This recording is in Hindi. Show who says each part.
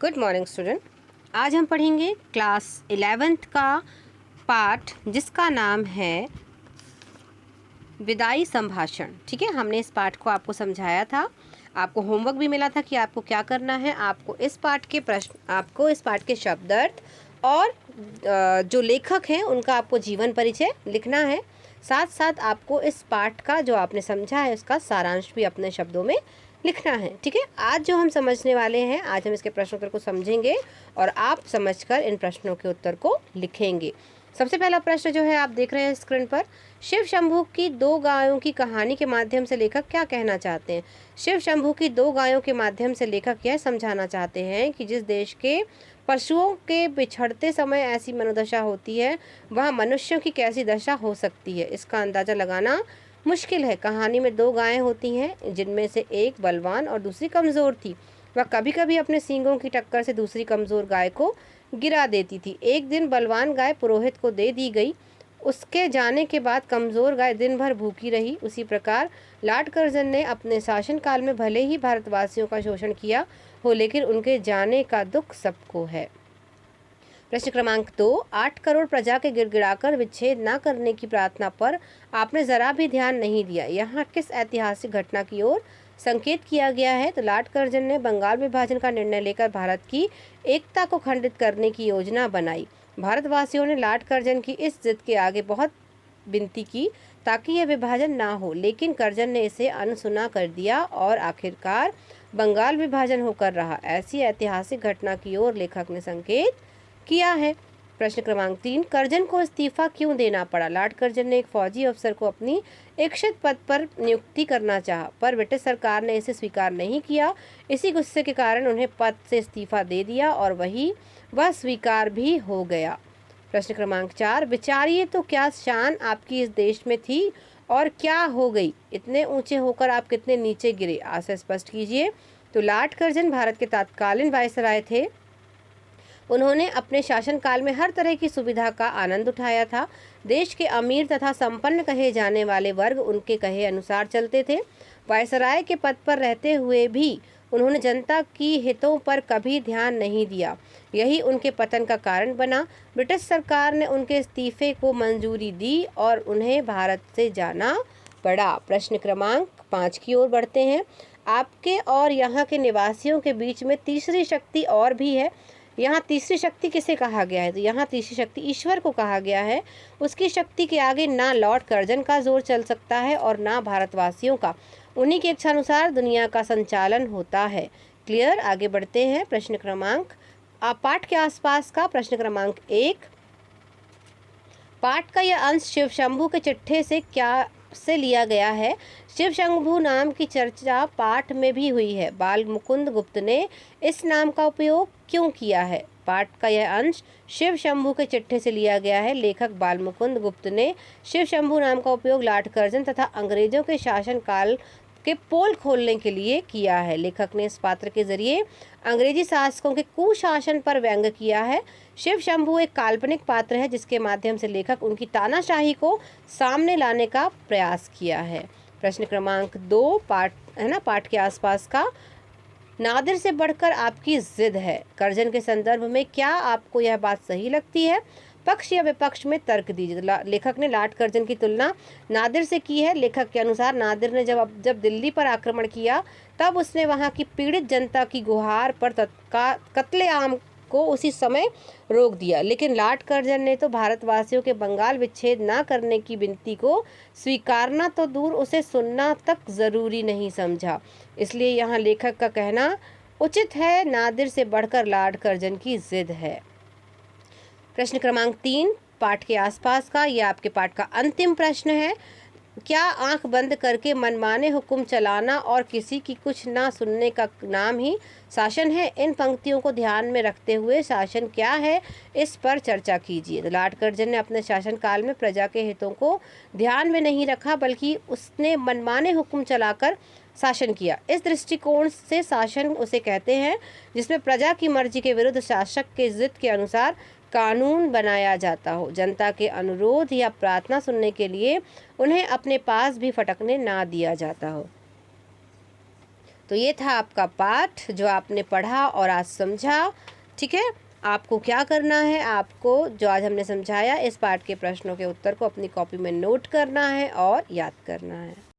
Speaker 1: Good morning student. आज हम पढ़ेंगे क्लास 11th का पाठ जिसका नाम है विदाई संभाषण। ठीक है, हमने इस पाठ को आपको समझाया था, आपको होमवर्क भी मिला था कि आपको क्या करना है। आपको इस पाठ के शब्दार्थ और जो लेखक हैं उनका आपको जीवन परिचय लिखना है। साथ साथ आपको इस पाठ का जो आपने समझा है उसका सारांश भी अपने शब्दों में लिखना है। ठीक है, आज जो हम समझने वाले हैं, आज हम इसके प्रश्नोत्तर को समझेंगे और आप समझकर इन प्रश्नों के उत्तर को लिखेंगे। सबसे पहला प्रश्न जो है आप देख रहे हैं स्क्रीन पर, शिव शंभू की दो गायों की कहानी के माध्यम से लेखक क्या कहना चाहते हैं। शिव शंभू की दो गायों के माध्यम से लेखक यह समझाना चाहते हैं कि जिस देश के पशुओं के बिछड़ते समय ऐसी मनोदशा होती है, वह मनुष्यों की कैसी दशा हो सकती है, इसका अंदाज़ा लगाना मुश्किल है। कहानी में दो गायें होती हैं जिनमें से एक बलवान और दूसरी कमज़ोर थी। वह कभी कभी अपने सींगों की टक्कर से दूसरी कमज़ोर गाय को गिरा देती थी। एक दिन बलवान गाय पुरोहित को दे दी गई। उसके जाने के बाद कमज़ोर गाय दिन भर भूखी रही। उसी प्रकार लॉर्ड कर्जन ने अपने शासनकाल में भले ही भारतवासियों का शोषण किया हो, लेकिन उनके जाने का दुख सबको है। प्रश्न क्रमांक 2, 8 करोड़ प्रजा के गिड़गिड़ाकर विच्छेद न करने की प्रार्थना पर आपने जरा भी ध्यान नहीं दिया। यहाँ किस ऐतिहासिक घटना की ओर संकेत किया गया है। तो लॉर्ड कर्जन ने बंगाल विभाजन का निर्णय लेकर भारत की एकता को खंडित करने की योजना बनाई। भारतवासियों ने लॉर्ड कर्जन की इस जिद के आगे बहुत विनती की ताकि यह विभाजन ना हो, लेकिन कर्जन ने इसे अनसुना कर दिया और आखिरकार बंगाल विभाजन होकर रहा। ऐसी ऐतिहासिक घटना की ओर लेखक ने संकेत किया है। प्रश्न क्रमांक 3, कर्जन को इस्तीफा क्यों देना पड़ा। लॉर्ड कर्जन ने एक फौजी अफसर को अपनी इच्छित पद पर नियुक्ति करना चाहा, पर ब्रिटिश सरकार ने इसे स्वीकार नहीं किया। इसी गुस्से के कारण उन्हें पद से इस्तीफा दे दिया और वह स्वीकार भी हो गया। प्रश्न क्रमांक 4, विचारिए तो क्या शान आपकी इस देश में थी और क्या हो गई। इतने ऊंचे होकर आप कितने नीचे गिरे, आशय स्पष्ट कीजिए। तो लॉर्ड कर्जन भारत के तत्कालीन वायसराय थे। उन्होंने अपने शासनकाल में हर तरह की सुविधा का आनंद उठाया था। देश के अमीर तथा संपन्न कहे जाने वाले वर्ग उनके कहे अनुसार चलते थे। वायसराय के पद पर रहते हुए भी उन्होंने जनता की हितों पर कभी ध्यान नहीं दिया। यही उनके पतन का कारण बना। ब्रिटिश सरकार ने उनके इस्तीफे को मंजूरी दी और उन्हें भारत से जाना पड़ा। प्रश्न क्रमांक 5 की ओर बढ़ते हैं। आपके और यहाँ के निवासियों के बीच में तीसरी शक्ति और भी है। यहाँ तीसरी शक्ति किसे कहा गया है। तो यहाँ तीसरी शक्ति ईश्वर को कहा गया है। उसकी शक्ति के आगे ना लॉर्ड कर्जन का जोर चल सकता है और ना भारतवासियों का। उन्हीं की इच्छानुसार दुनिया का संचालन होता है। क्लियर, आगे बढ़ते हैं। प्रश्न क्रमांक पाठ के आसपास का प्रश्न क्रमांक 1, पाठ का यह अंश शिव शंभू के चिट्ठे से लिया गया है। शिव शंभू नाम की चर्चा पाठ में भी हुई है। बाल मुकुंद गुप्त ने इस नाम का उपयोग क्यों किया है। पाठ का यह अंश शिव शंभू के चिट्ठे से लिया गया है। लेखक बाल मुकुंद गुप्त ने शिव शंभू नाम का उपयोग लॉर्ड कर्जन तथा अंग्रेजों के शासनकाल के पोल खोलने के लिए किया है। लेखक ने इस पात्र के जरिए अंग्रेजी शासकों के कुशासन पर व्यंग्य किया है। शिव शंभू एक काल्पनिक पात्र है जिसके माध्यम से लेखक उनकी तानाशाही को सामने लाने का प्रयास किया है। प्रश्न क्रमांक 2, पाठ के आसपास का, नादिर से बढ़कर आपकी जिद है। कर्जन के संदर्भ में क्या आपको यह बात सही लगती है। पक्ष या विपक्ष में तर्क दीजिए। लेखक ने लॉर्ड कर्जन की तुलना नादिर से की है। लेखक के अनुसार नादिर ने जब दिल्ली पर आक्रमण किया तब उसने वहां की पीड़ित जनता की गुहार पर कत्लेआम को उसी समय रोक दिया, लेकिन लॉर्ड कर्जन ने तो भारतवासियों के बंगाल विच्छेद न करने की विनती को स्वीकारना तो दूर, उसे सुनना तक जरूरी नहीं समझा। इसलिए यहाँ लेखक का कहना उचित है, नादिर से बढ़कर लॉर्ड कर्जन की जिद है। प्रश्न क्रमांक 3, पाठ के आसपास का, यह आपके पाठ का अंतिम प्रश्न है। क्या आंख बंद करके मनमाने हुक्म चलाना और किसी की कुछ ना सुनने का नाम ही शासन है। इन पंक्तियों को ध्यान में रखते हुए शासन क्या है, इस पर चर्चा कीजिए। तो लॉर्ड कर्जन ने अपने शासनकाल में प्रजा के हितों को ध्यान में नहीं रखा, बल्कि उसने मनमाने हुक्म चलाकर शासन किया। इस दृष्टिकोण से शासन उसे कहते हैं जिसमें प्रजा की मर्जी के विरुद्ध शासक के जिद के अनुसार कानून बनाया जाता हो। जनता के अनुरोध या प्रार्थना सुनने के लिए उन्हें अपने पास भी फटकने ना दिया जाता हो। तो ये था आपका पाठ जो आपने पढ़ा और आज समझा। ठीक है, आपको क्या करना है, आपको जो आज हमने समझाया इस पाठ के प्रश्नों के उत्तर को अपनी कॉपी में नोट करना है और याद करना है।